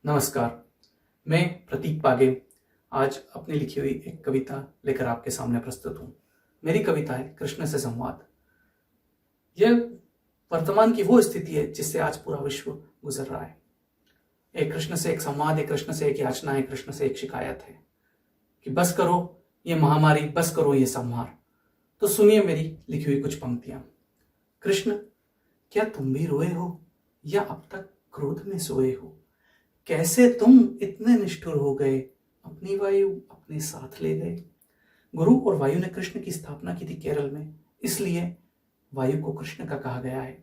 नमस्कार। मैं प्रतीक पागे आज अपनी लिखी हुई एक कविता लेकर आपके सामने प्रस्तुत हूँ। मेरी कविता है कृष्ण से संवाद। यह वर्तमान की वो स्थिति है जिससे आज पूरा विश्व गुजर रहा है। एक कृष्ण से एक संवाद, एक कृष्ण से एक याचना है, कृष्ण से एक शिकायत है कि बस करो ये महामारी, बस करो ये संहार। तो सुनिए मेरी लिखी हुई कुछ पंक्तियां। कृष्ण, क्या तुम भी रोए हो या अब तक क्रोध में सोए हो? कैसे तुम इतने निष्ठुर हो गए, अपनी वायु अपने साथ ले गए। गुरु और वायु ने कृष्ण की स्थापना की थी केरल में, इसलिए वायु को कृष्ण का कहा गया है।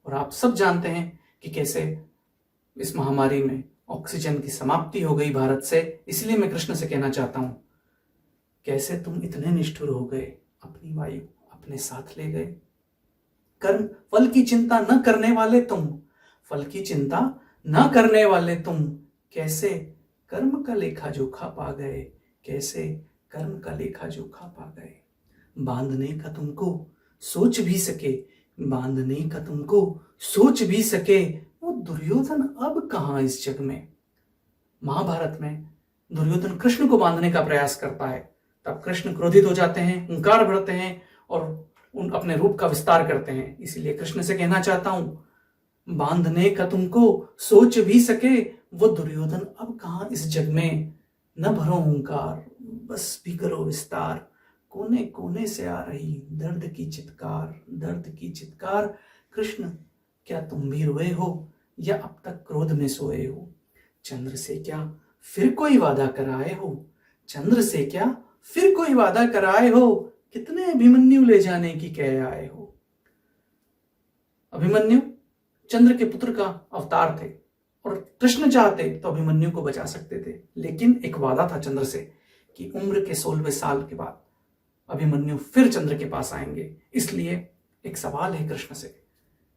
और आप सब जानते हैं कि कैसे इस महामारी में ऑक्सीजन की समाप्ति हो गई भारत से। इसलिए मैं कृष्ण से कहना चाहता हूं, कैसे तुम इतने निष्ठुर हो गए, अपनी वायु अपने साथ ले गए। कर्म फल की चिंता न करने वाले तुम, फल की चिंता न करने वाले तुम, कैसे कर्म का लेखा जोखा पा गए, कैसे कर्म का लेखा जोखा पा गए। बांधने का तुमको सोच भी सके, बांधने का तुमको सोच भी सके, वो दुर्योधन अब कहां इस जग में। महाभारत में दुर्योधन कृष्ण को बांधने का प्रयास करता है, तब कृष्ण क्रोधित हो जाते हैं, हुंकार भरते हैं और उन अपने रूप का विस्तार करते हैं। इसीलिए कृष्ण से कहना चाहता हूं, बांधने का तुमको सोच भी सके, वो दुर्योधन अब कहां इस जग में। न भरो हुंकार, बस भी करो विस्तार, कोने कोने से आ रही दर्द की चित्कार, दर्द की चित्कार। कृष्ण, क्या तुम भी रोए हो या अब तक क्रोध में सोए हो? चंद्र से क्या फिर कोई वादा कराए हो, चंद्र से क्या फिर कोई वादा कराए हो, कितने अभिमन्यु ले जाने की कह आए हो। अभिमन्यु चंद्र के पुत्र का अवतार थे और कृष्ण चाहते तो अभिमन्यु को बचा सकते थे, लेकिन एक वादा था चंद्र से कि उम्र के 16वें साल के बाद अभिमन्यु फिर चंद्र के पास आएंगे। इसलिए एक सवाल है कृष्ण से,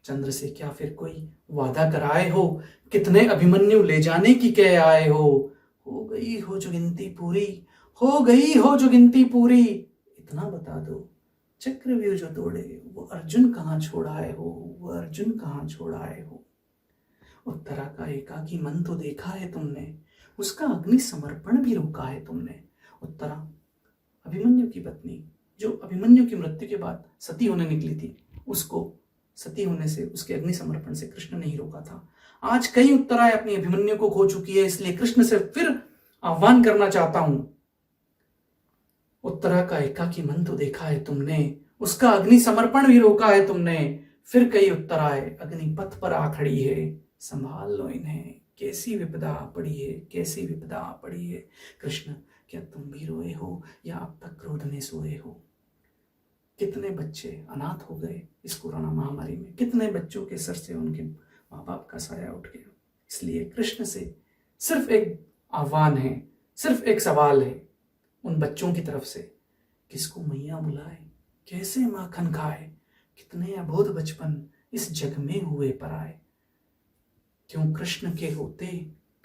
चंद्र से क्या फिर कोई वादा कराए हो, कितने अभिमन्यु ले जाने की कह आए हो गई हो जो गिनती पूरी, हो गई हो जो गिनती पूरी, इतना बता दो चक्रव्यूह जो तोड़े, वो अर्जुन कहाँ छोड़ आए हो, वो अर्जुन कहाँ छोड़ आए हो। उत्तरा का एकाकी मन तो देखा है तुमने, उसका अग्नि समर्पण भी रोका है तुमने। उत्तरा अभिमन्यु की पत्नी, जो अभिमन्यु की मृत्यु के बाद सती होने निकली थी, उसको सती होने से, उसके अग्नि समर्पण से कृष्ण नहीं रोका था। आज कई उत्तराएं अपनी अभिमन्यु को खो चुकी है, इसलिए कृष्ण से फिर आह्वान करना चाहता हूं, उत्तरा का एकाकी मन तो देखा है तुमने, उसका अग्नि समर्पण भी रोका है तुमने। फिर कई उत्तराएं अग्निपथ पर आ खड़ी है, संभाल लो इन्हें, कैसी विपदा पड़ी है, कैसी विपदा पड़ी है। कृष्ण, क्या तुम भी रोए हो या अब तक क्रोध में सोए हो? कितने बच्चे अनाथ हो गए इस कोरोना महामारी में, कितने बच्चों के सर से उनके माँ बाप का साया उठ गया। इसलिए कृष्ण से सिर्फ एक आह्वान है, सिर्फ एक सवाल है उन बच्चों की तरफ से, किसको मैया बुलाए, कैसे माखन खाए, कितने अबोध बचपन इस जग में हुए पराए। क्यों कृष्ण के होते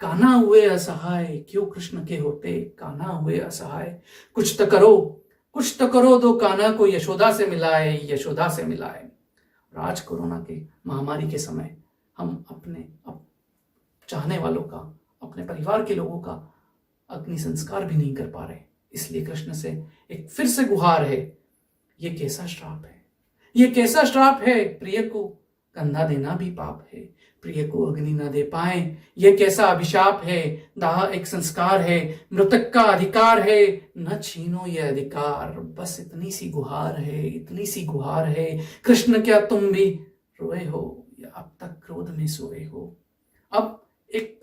कान्हा हुए असहाय, क्यों कृष्ण के होते कान्हा हुए असहाय। कुछ तो करो, कुछ तो करो, दो कान्हा को यशोदा से मिलाए, यशोदा से मिलाए। और आज कोरोना के महामारी के समय हम अपने चाहने वालों का, अपने परिवार के लोगों का अग्नि संस्कार भी नहीं कर पा रहे। इसलिए कृष्ण से एक फिर से गुहार है, ये कैसा श्राप है, ये कैसा श्राप है, प्रिय को कंधा देना भी पाप है, प्रिय को अग्नि न दे पाए, ये कैसा अभिशाप है। दाह एक संस्कार है, मृतक का अधिकार है, न छीनो ये अधिकार। बस इतनी सी गुहार है, इतनी सी गुहार है। कृष्ण, क्या तुम भी रोए हो या अब तक क्रोध में सोए हो? अब एक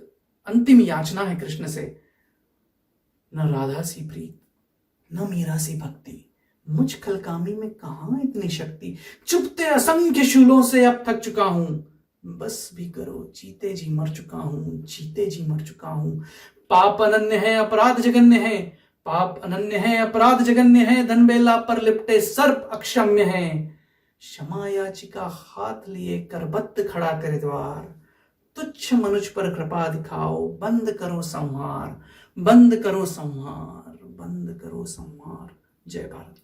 अंतिम याचना है कृष्ण से, न राधा सी प्रीत, न मीरा सी भक्ति, मुझ खलकामी में कहां इतनी शक्ति। चुपते असंख्य शूलों से अब थक चुका हूं, बस भी करो, जीते जी मर चुका हूं, जीते जी मर चुका हूं। पाप अनन्य है, अपराध जगन्य है, पाप अनन्य है, अपराध जगन्य है, धन बेला पर लिपटे सर्प अक्षम्य है। क्षमा याचिका हाथ लिए करबद्ध खड़ा कर द्वार, तुच्छ मनुज पर कृपा दिखाओ, बंद करो संहार, बंद करो संहार, बंद करो संहार। जय भारत।